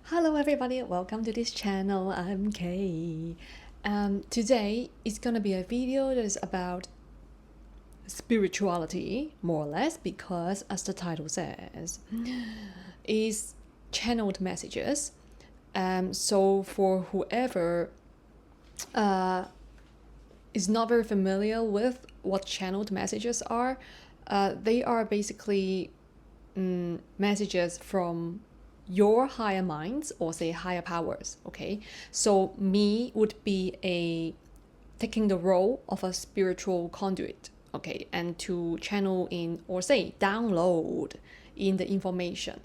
Hello everybody, welcome to this channel. I'm Kay. Today is gonna be a video that is about spirituality, more or less, because as the title says, is channeled messages. So for whoever is not very familiar with what channeled messages are, they are basically messages from your higher minds or say higher powers. Okay, so me would be taking the role of a spiritual conduit, okay, and to channel in or say download in the information,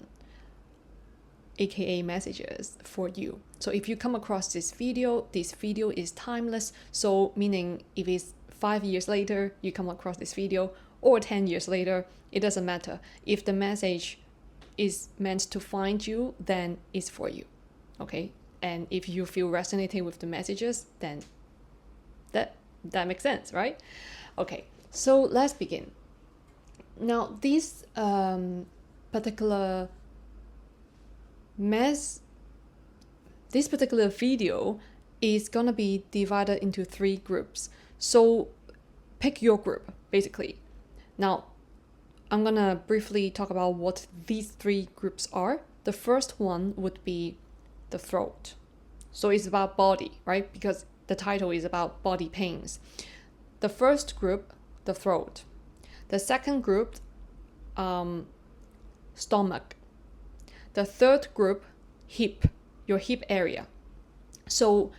aka messages for you. So if you come across this video is timeless, so meaning if it's 5 years later you come across this video or 10 years later, it doesn't matter. If the message is meant to find you, then it's for you, okay? And if you feel resonating with the messages, then that makes sense, right? Okay, so let's begin. Now, this particular video is gonna be divided into 3 groups. So pick your group, basically. Now, I'm gonna briefly talk about what these 3 groups are. The first one would be the throat. So it's about body, right? Because the title is about body pains. The first group, the throat. The second group, stomach. The third group, hip, your hip area. So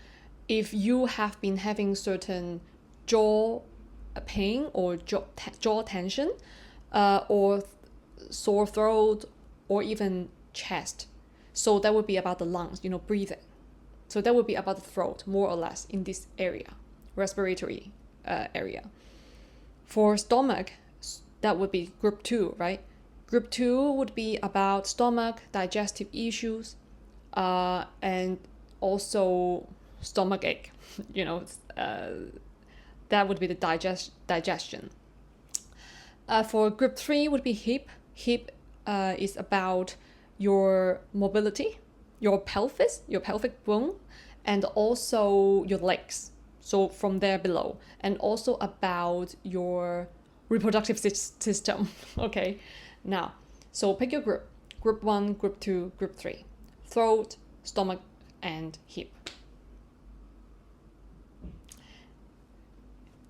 if you have been having certain jaw pain or jaw tension, or sore throat, or even chest. So that would be about the lungs, breathing. So that would be about the throat, more or less, in this area, respiratory area. For stomach, that would be group 2, right? Group 2 would be about stomach, digestive issues, and also stomach ache. That would be the digestion. For group 3 would be hip. Hip is about your mobility, your pelvis, your pelvic bone, and also your legs. So from there below, and also about your reproductive system. Okay, now, so pick your group. Group 1, group 2, group 3. Throat, stomach, and hip.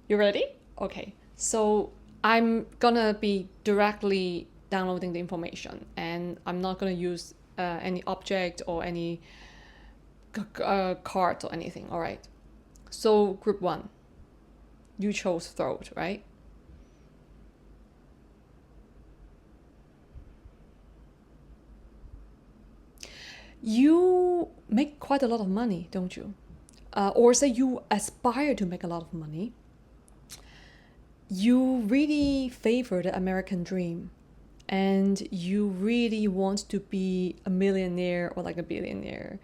You ready? Okay, so I'm gonna be directly downloading the information, and I'm not gonna use any object or any card or anything. All right. So group 1, you chose throat, right? You make quite a lot of money, don't you? Or say you aspire to make a lot of money. You really favor the American dream, and you really want to be a millionaire or like a billionaire.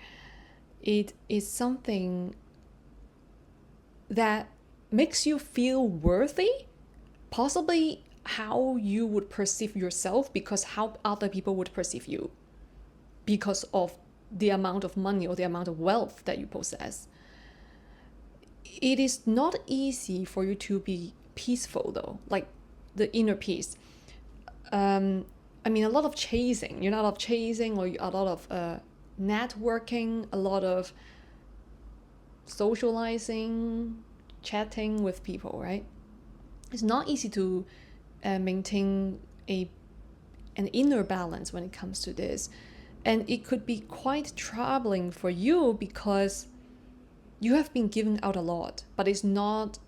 It is something that makes you feel worthy, possibly how you would perceive yourself, because how other people would perceive you because of the amount of money or the amount of wealth that you possess. It is not easy for you to be peaceful, though, like the inner peace. A lot of chasing, a lot of chasing, or a lot of networking, a lot of socializing, chatting with people, right? It's not easy to maintain an inner balance when it comes to this. And it could be quite troubling for you because you have been giving out a lot, but it's not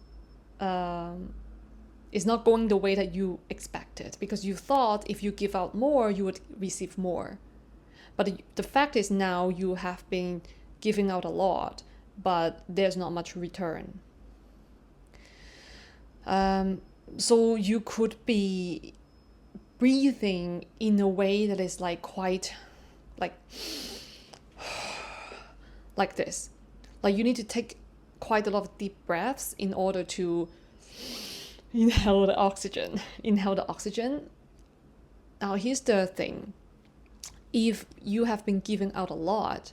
going the way that you expected, because you thought if you give out more, you would receive more. But the fact is now you have been giving out a lot, but there's not much return. So you could be breathing in a way that is quite like this. Like you need to take quite a lot of deep breaths in order to inhale the oxygen. Now here's the thing. if you have been giving out a lot,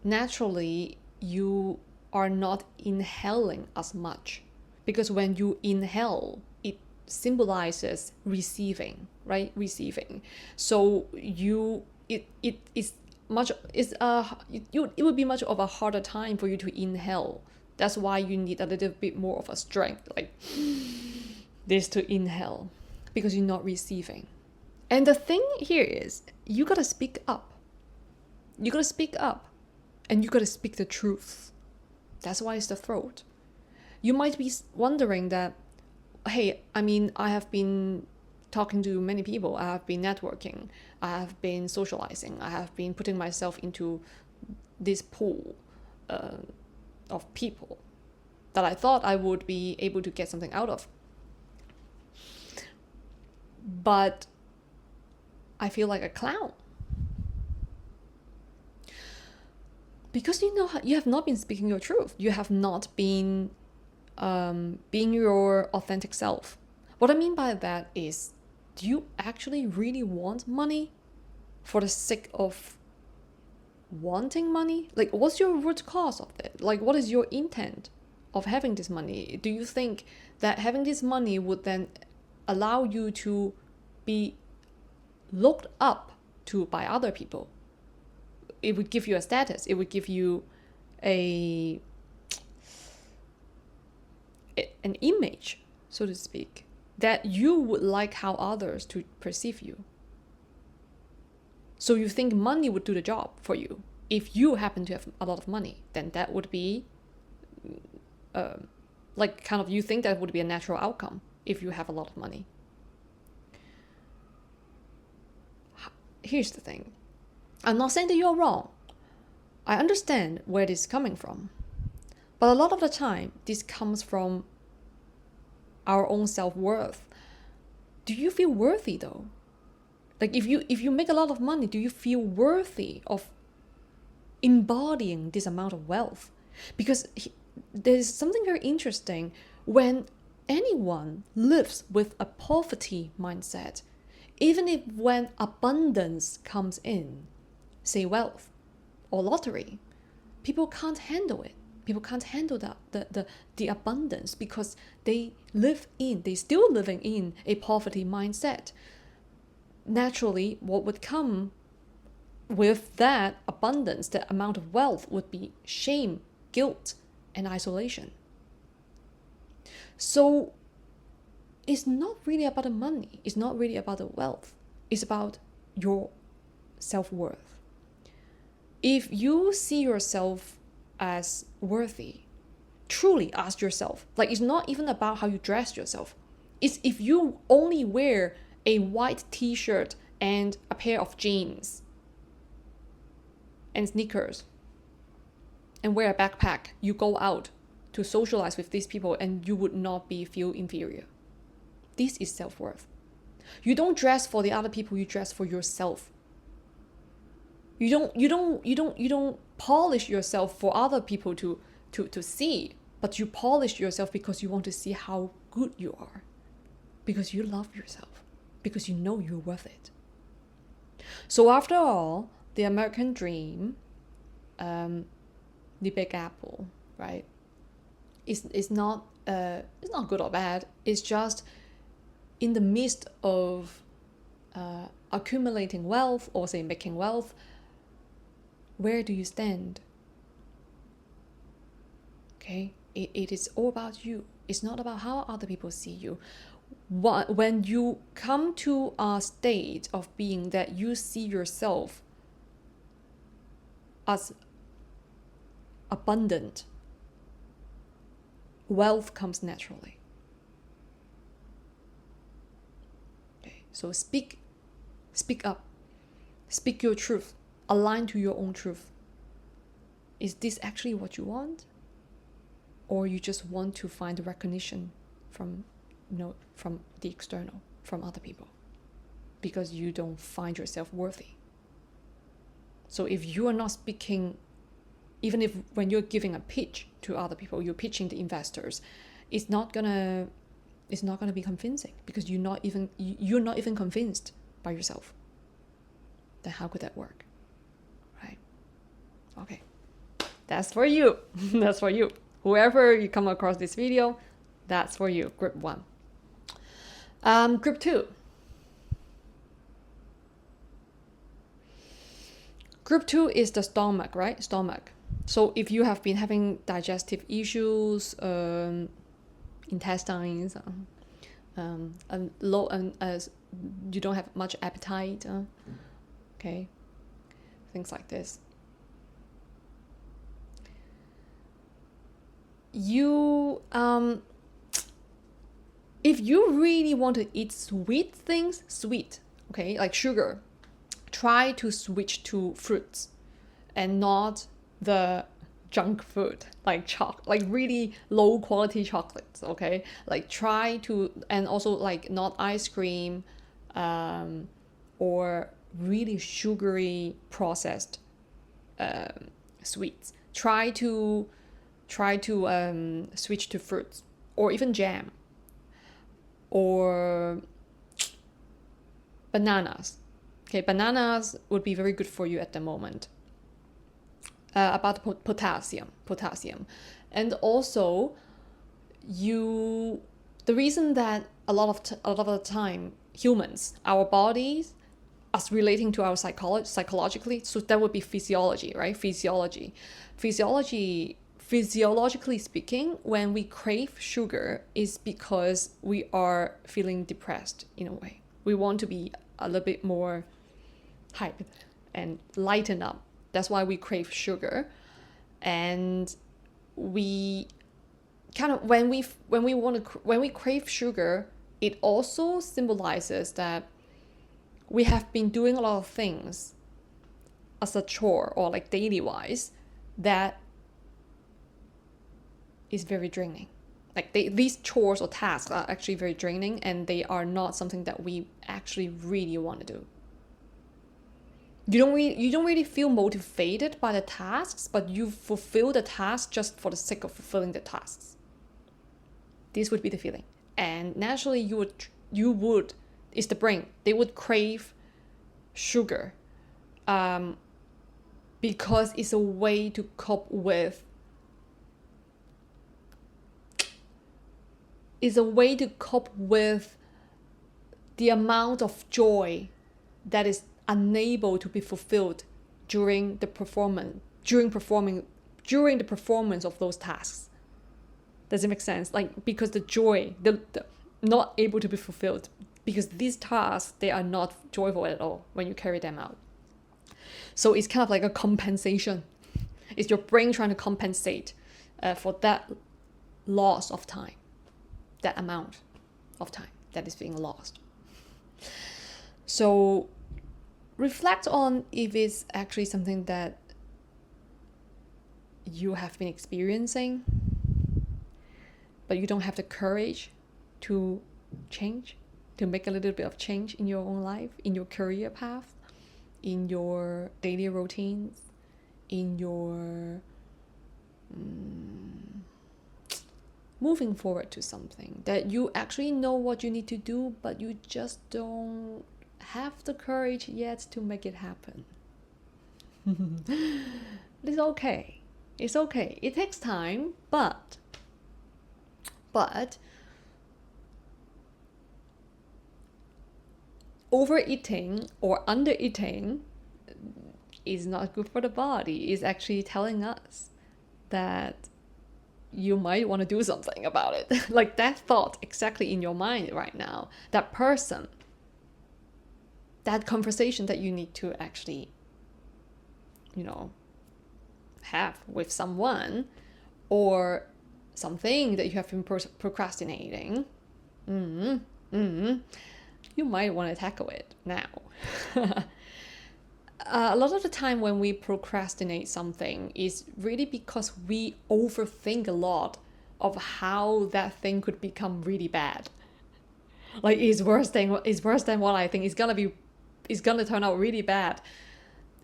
naturally you are not inhaling as much, because when you inhale, it symbolizes receiving, right? Receiving. So it would be much of a harder time for you to inhale. That's why you need a little bit more of a strength, like this, to inhale, because you're not receiving. And the thing here is, you gotta speak up. You gotta speak up, and you gotta speak the truth. That's why it's the throat. You might be wondering that, hey, I have been talking to many people, I have been networking, I have been socializing, I have been putting myself into this pool of people that I thought I would be able to get something out of. But I feel like a clown. Because you have not been speaking your truth. You have not been being your authentic self. What I mean by that is, do you actually really want money for the sake of wanting money? Like, what's your root cause of it? Like, what is your intent of having this money? Do you think that having this money would then allow you to be looked up to by other people? It would give you a status. It would give you an image, so to speak, that you would like how others to perceive you. So you think money would do the job for you. If you happen to have a lot of money, then that would be you think that would be a natural outcome if you have a lot of money. Here's the thing. I'm not saying that you're wrong. I understand where this is coming from. But a lot of the time, this comes from our own self-worth. Do you feel worthy though? Like, if you make a lot of money, do you feel worthy of embodying this amount of wealth? Because there's something very interesting when anyone lives with a poverty mindset, even if when abundance comes in, say wealth or lottery, people can't handle it. People can't handle the abundance because they still living in a poverty mindset. Naturally, what would come with that abundance, that amount of wealth, would be shame, guilt, and isolation. So it's not really about the money. It's not really about the wealth. It's about your self-worth. If you see yourself as worthy, truly ask yourself, like, it's not even about how you dress yourself. It's if you only wear a white t-shirt and a pair of jeans and sneakers and wear a backpack, you go out to socialize with these people and you would not feel inferior. This is self-worth. You don't dress for the other people, you dress for yourself. You don't polish yourself for other people to see, but you polish yourself because you want to see how good you are, because you love yourself, because you know you're worth it. So after all, the American dream, the Big Apple, right? It's not good or bad. It's just in the midst of accumulating wealth, or say making wealth, where do you stand? Okay, it is all about you. It's not about how other people see you. When you come to a state of being that you see yourself as abundant, wealth comes naturally. Okay, so speak up, speak your truth, align to your own truth. Is this actually what you want? Or you just want to find recognition from the external, from other people, because you don't find yourself worthy? So if you are not speaking, even if when you're giving a pitch to other people, you're pitching the investors, it's not gonna be convincing, because you're not even convinced by yourself. then how could that work? Right? Okay. That's for you. That's for you. Whoever you come across this video, that's for you. Grip 1. Grip 2. Group 2 is the stomach, right? Stomach. So if you have been having digestive issues, intestines, you don't have much appetite, okay, things like this. You, if you really want to eat sweet things, okay, like sugar, try to switch to fruits and not the junk food like really low quality chocolates, okay? Like try to, and also like not ice cream or really sugary processed sweets. Try to switch to fruits or even jam or bananas. Okay, bananas would be very good for you at the moment. About potassium. And also, the reason that a lot of the time, humans, our bodies, us relating to our psychologically, so that would be physiology, right? Physiologically speaking, when we crave sugar is because we are feeling depressed in a way. We want to be a little bit more hyped and lighten up. That's why we crave sugar. And we kind of, when we crave sugar, it also symbolizes that we have been doing a lot of things as a chore or like daily wise that is very draining. Like these chores or tasks are actually very draining, and they are not something that we actually really want to do. You don't really feel motivated by the tasks, but you fulfill the task just for the sake of fulfilling the tasks. This would be the feeling. And naturally you would, it's the brain, they would crave sugar because it's a way to cope with the amount of joy that is unable to be fulfilled during the performance of those tasks. Does it make sense? Like, because the joy, the not able to be fulfilled, because these tasks, they are not joyful at all when you carry them out. So it's kind of like a compensation. It's your brain trying to compensate for that loss of time, that amount of time that is being lost. So reflect on if it's actually something that you have been experiencing, but you don't have the courage to change, to make a little bit of change in your own life, in your career path, in your daily routines, in your moving forward to something that you actually know what you need to do, but you just don't have the courage yet to make it happen. It's okay. It's okay. It takes time, but overeating or undereating is not good for the body. It's actually telling us that you might want to do something about it. Like that thought exactly in your mind right now, that person, that conversation that you need to actually, have with someone, or something that you have been procrastinating, you might want to tackle it now. A lot of the time when we procrastinate something is really because we overthink a lot of how that thing could become really bad. Like it's worse than what I think. It's gonna turn out really bad.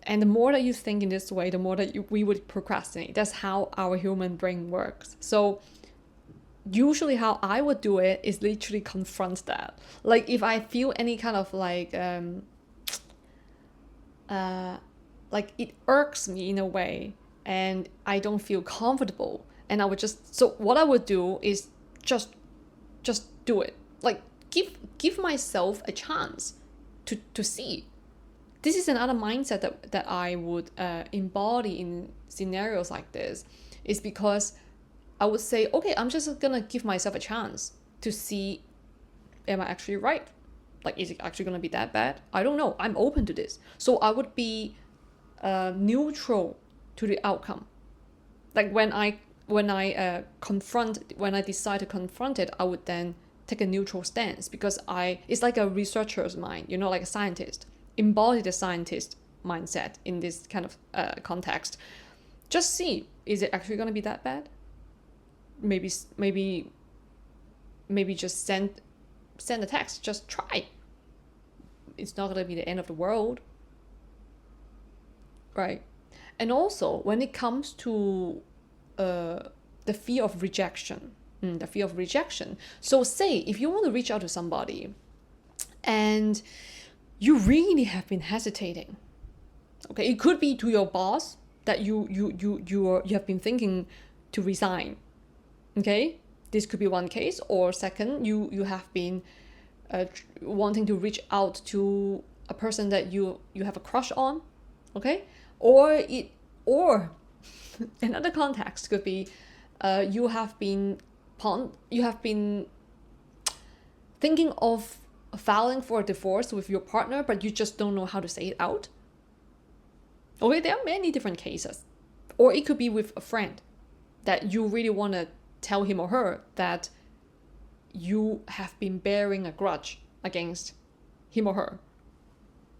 And the more that you think in this way, the more that we would procrastinate. That's how our human brain works. So usually how I would do it is literally confront that. Like if I feel any kind of like like it irks me in a way, and I don't feel comfortable. And I would just, so what I would do is just do it. Like give myself a chance to see. This is another mindset that I would embody in scenarios like this, is because I would say, okay, I'm just gonna give myself a chance to see, am I actually right? Like, is it actually gonna be that bad? I don't know. I'm open to this. So I would be neutral to the outcome. Like when I decide to confront it, I would then take a neutral stance, because it's like a researcher's mind, like a scientist, embody the scientist mindset in this kind of context. Just see, is it actually going to be that bad? Maybe just send a text, just try. It's not going to be the end of the world, right? And also, when it comes to the fear of rejection, so say if you want to reach out to somebody and you really have been hesitating, okay, it could be to your boss that you have been thinking to resign, okay, this could be one case. Or second, you have been wanting to reach out to a person that you have a crush on, okay, or another context could be you have been thinking of filing for a divorce with your partner, but you just don't know how to say it out. Okay, there are many different cases. Or it could be with a friend that you really want to tell him or her that you have been bearing a grudge against him or her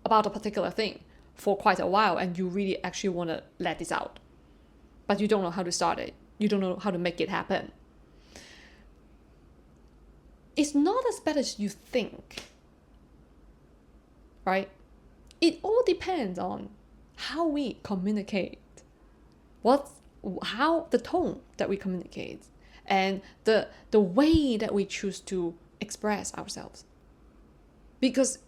about a particular thing for quite a while, and you really actually want to let this out, but you don't know how to start it. You don't know how to make it happen. It's not as bad as you think, right? It all depends on how we communicate, how the tone that we communicate, and the way that we choose to express ourselves. Because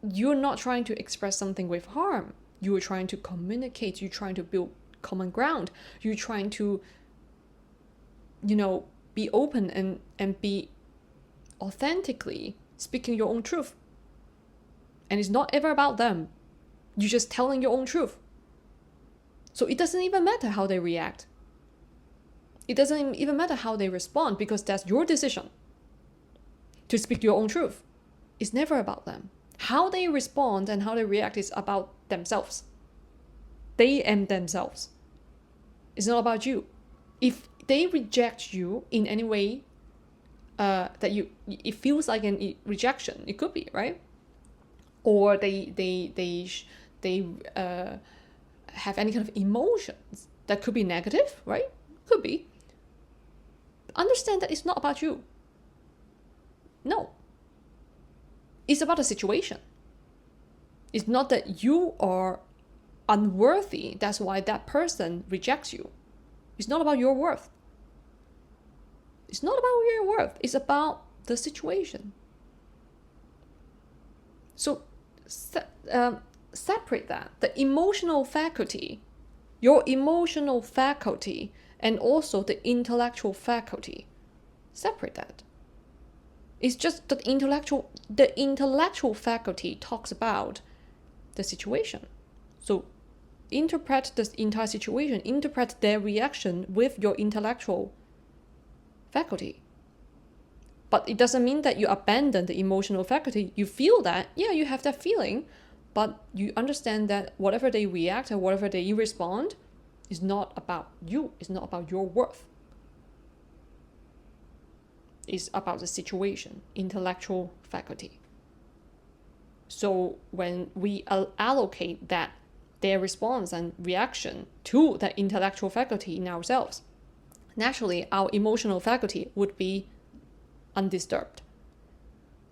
you're not trying to express something with harm. You're trying to communicate. You're trying to build common ground. You're trying to, be open and be authentically speaking your own truth. And it's not ever about them. You're just telling your own truth. So it doesn't even matter how they react. It doesn't even matter how they respond, because that's your decision to speak your own truth. It's never about them. How they respond and how they react is about themselves. They and themselves. It's not about you. If they reject you in any way that it feels like a rejection, it could be, right? Or they have any kind of emotions that could be negative, right? Could be. Understand that it's not about you. No. It's about the situation. It's not that you are unworthy. That's why that person rejects you. It's not about your worth. It's not about your worth. It's about the situation. So separate that. The emotional faculty, your emotional faculty, and also the intellectual faculty. Separate that. It's just the intellectual faculty talks about the situation. So interpret the entire situation, interpret their reaction with your intellectual faculty. But it doesn't mean that you abandon the emotional faculty. You feel that, yeah, you have that feeling, but you understand that whatever they react or whatever they respond is not about you. It's not about your worth. It's about the situation, intellectual faculty. So when we allocate that, their response and reaction to the intellectual faculty in ourselves, naturally our emotional faculty would be undisturbed,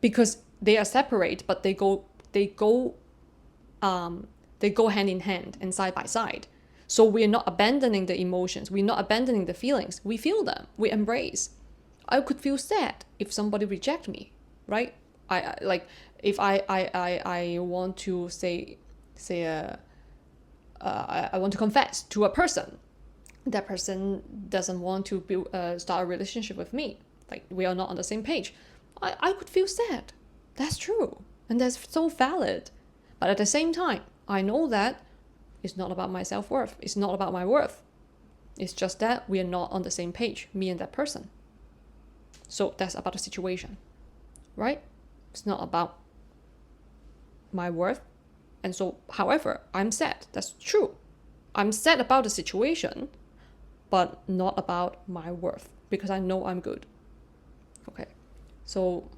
because they are separate, but they go hand in hand and side by side. So we're not abandoning the emotions, we're not abandoning the feelings. We feel them, we embrace. I could feel sad if somebody reject me, right? I like if I want to say I want to confess to a person. That person doesn't want to start a relationship with me. Like, we are not on the same page. I could feel sad. That's true. And that's so valid. But at the same time, I know that it's not about my self-worth. It's not about my worth. It's just that we are not on the same page, me and that person. So that's about the situation, right? It's not about my worth. And so, however, I'm sad. That's true. I'm sad about the situation, but not about my worth, because I know I'm good. Okay, so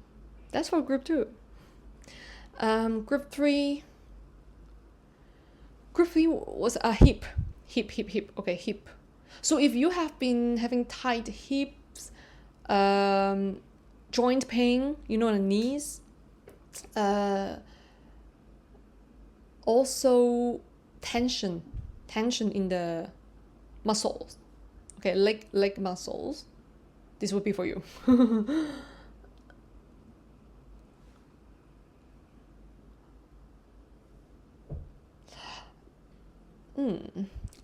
that's for group 2. Group 3 was a hip. Okay, hip. So if you have been having tight hips, joint pain, the knees, also tension in the muscles, okay, leg muscles, this would be for you.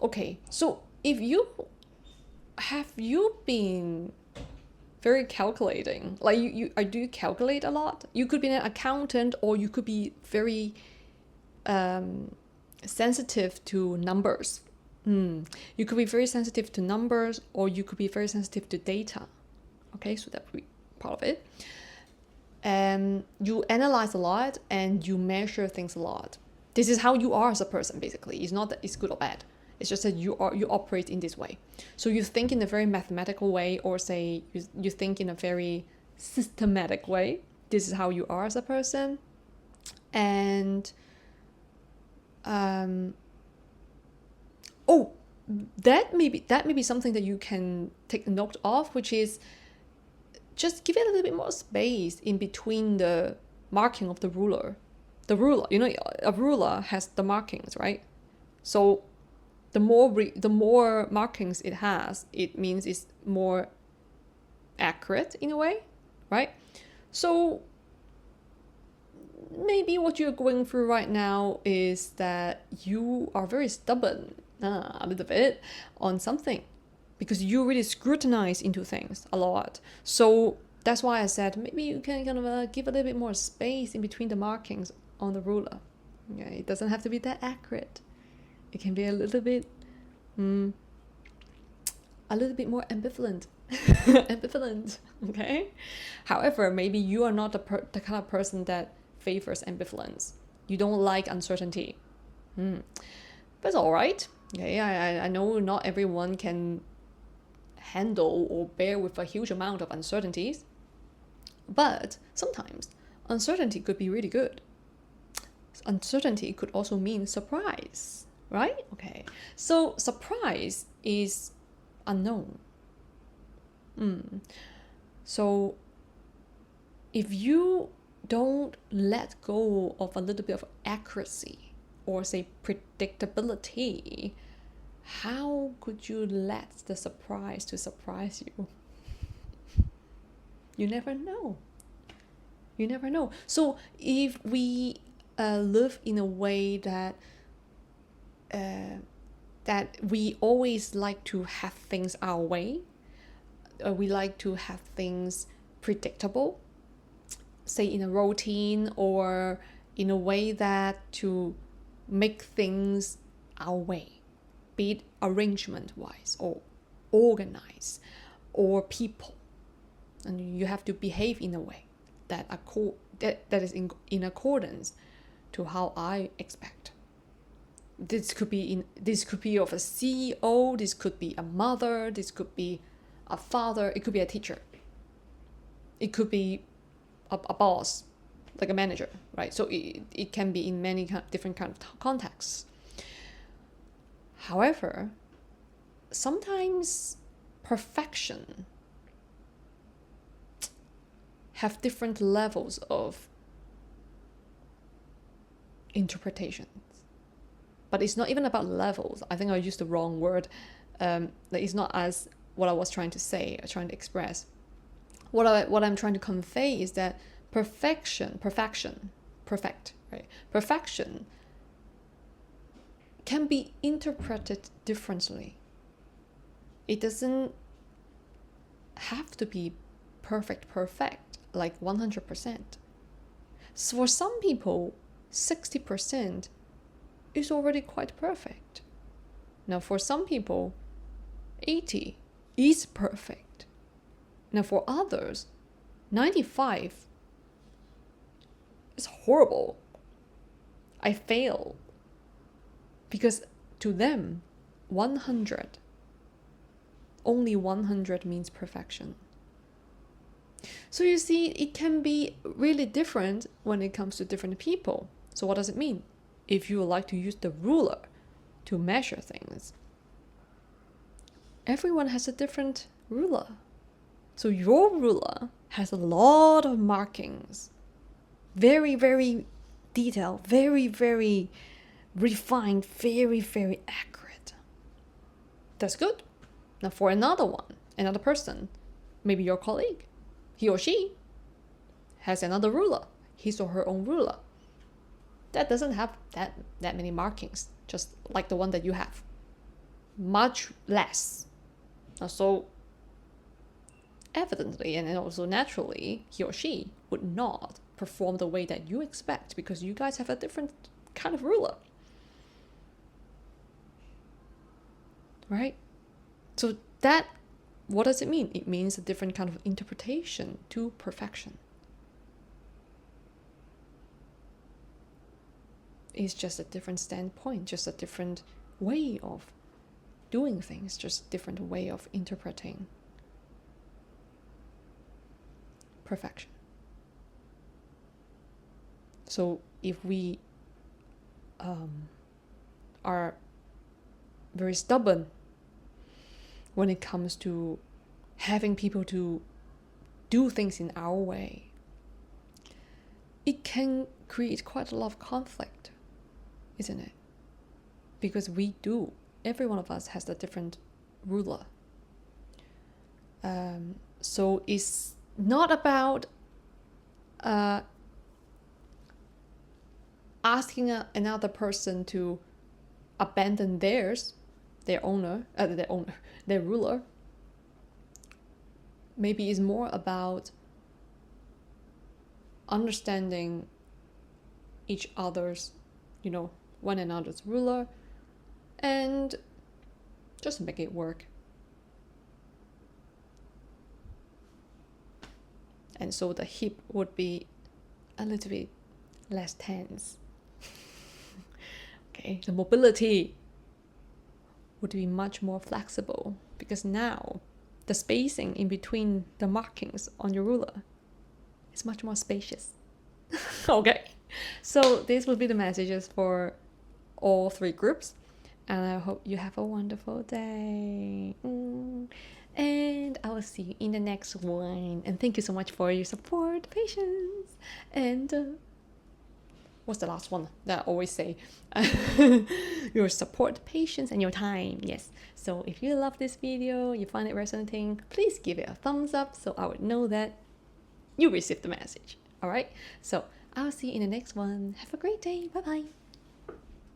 Okay, so if have you been very calculating, like do you calculate a lot? You could be an accountant, or you could be very sensitive to numbers. You could be very sensitive to numbers, or you could be very sensitive to data. Okay, so that would be part of it. And you analyze a lot and you measure things a lot. This is how you are as a person, basically. It's not that it's good or bad. It's just that you operate in this way. So you think in a very mathematical way, or say you think in a very systematic way. This is how you are as a person. And that may be something that you can take note of, which is just give it a little bit more space in between the marking of the ruler. The ruler, a ruler has the markings, right? So the more markings it has, it means it's more accurate in a way, right? So maybe what you're going through right now is that you are very stubborn a little bit on something, because you really scrutinize into things a lot. So that's why I said maybe you can kind of give a little bit more space in between the markings on the ruler. Yeah, it doesn't have to be that accurate. It can be a little bit more ambivalent. Ambivalent, okay? However, maybe you are not the kind of person that favors ambivalence. You don't like uncertainty. But it's all right. Okay, I know not everyone can handle or bear with a huge amount of uncertainties, but sometimes uncertainty could be really good. Uncertainty could also mean surprise, right? Okay, so surprise is unknown. So if you don't let go of a little bit of accuracy, or say predictability, how could you let the surprise to surprise you? You never know. So if we live in a way that we always like to have things our way, we like to have things predictable, say in a routine, or in a way that to make things our way, be it arrangement-wise or organized or people, and you have to behave in a way that is in accordance to how I expect. This could be of a CEO, this could be a mother, this could be a father, it could be a teacher, it could be a boss, like a manager, right? So it can be in many different kind of contexts. However, sometimes perfection have different levels of interpretations. But it's not even about levels. I think I used the wrong word. It's not as what I was trying to say, trying to express. What I'm trying to convey is that perfection can be interpreted differently. It doesn't have to be perfect, like 100%. So for some people, 60% is already quite perfect. Now for some people, 80 is perfect. Now for others, 95 is horrible. I fail. Because to them, 100, only 100 means perfection. So you see, it can be really different when it comes to different people. So what does it mean? If you like to use the ruler to measure things, everyone has a different ruler. So your ruler has a lot of markings. Very, very detailed, very, very refined, very, very accurate. That's good. Now for another person, maybe your colleague, he or she has another ruler, his or her own ruler. That doesn't have that many markings, just like the one that you have. Much less. So evidently and also naturally, he or she would not perform the way that you expect because you guys have a different kind of ruler. Right? So that, what does it mean? It means a different kind of interpretation to perfection. It's just a different standpoint, just a different way of doing things, just a different way of interpreting perfection. So if we are very stubborn when it comes to having people to do things in our way, it can create quite a lot of conflict, isn't it? Because every one of us has a different ruler. So it's not about asking another person to abandon their ruler. Maybe it's more about understanding each other's, one another's ruler, and just make it work. And so the hip would be a little bit less tense. Okay, the mobility would be much more flexible because now the spacing in between the markings on your ruler is much more spacious. Okay, so these will be the messages for all three groups, and I hope you have a wonderful day. And I will see you in the next one. And thank you so much for your support, patience, and what's the last one that I always say? Your support, patience, and your time. Yes. So if you love this video, you find it resonating, please give it a thumbs up so I would know that you received the message. All right. So I'll see you in the next one. Have a great day. Bye bye.